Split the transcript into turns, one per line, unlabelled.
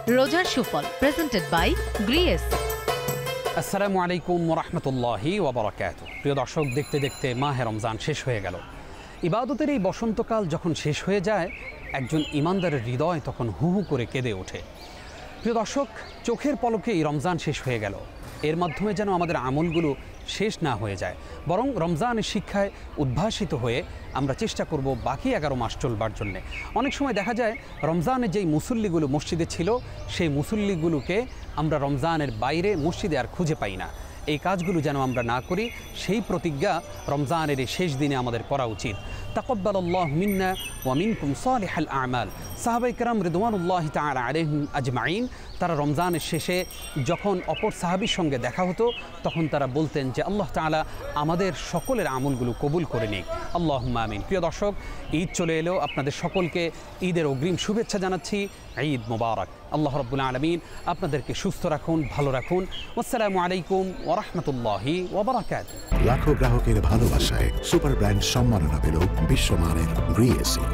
রোজার সুফল presented by গ্রিএস।
আসসালামু আলাইকুম ওয়া রাহমাতুল্লাহি ওয়া বারাকাতুহু। প্রিয় দর্শক, দেখতে দেখতে মাহে রমজান শেষ হয়ে গেল। ইবাদতের এই বসন্তকাল যখন শেষ হয়ে যায়, একজন ইমানদারের হৃদয় তখন হু হু করে কেঁদে ওঠে। প্রিয় দর্শক, চোখের পলকে এই রমজান শেষ হয়ে গেল। এর মাধ্যমে যেন আমাদের আমলগুলো শেষ না হয়ে যায়, বরং রমজানের শিক্ষায় উদ্ভাসিত হয়ে আমরা চেষ্টা করব বাকি 11 মাস চলবার জন্যে। অনেক সময় দেখা যায় রমজানের যেই মুসল্লিগুলো মসজিদে ছিল, সেই মুসল্লিগুলোকে আমরা রমজানের বাইরে মসজিদে আর খুঁজে পাই না। এই কাজগুলো যেন আমরা না করি, সেই প্রতিজ্ঞা রমজানের এই শেষ দিনে আমাদের করা উচিত। তাকাব্বালাল্লাহু মিন্না ওয়া মিনকুম সালিহাল আমাল। সাহাবায়ে কেরাম রিদওয়ানুল্লাহি তাআলা আলাইহিম আজমাইন, তারা রমজানের শেষে যখন অপর সাহাবীর সঙ্গে দেখা হতো, তখন তারা বলতেন যে আল্লাহ তাআলা আমাদের সকলের আমলগুলো কবুল করে নিক, আল্লাহুম্মা আমিন। প্রিয় দর্শক, ঈদ চলে এলো, আপনাদের সকলকে ঈদের অগ্রিম শুভেচ্ছা জানাচ্ছি। ঈদ মোবারক। আল্লাহ রাব্বুল আলামিন আপনাদেরকে সুস্থ রাখুন, ভালো রাখুন। আসসালামু আলাইকুম ওয়া রাহমাতুল্লাহি ওয়া বারাকাতুহু।
লাখো গ্রাহকের ভালোবাসায় সুপার ব্র্যান্ড সম্মাননা পেল বিশ্বমানের গ্রিএসি।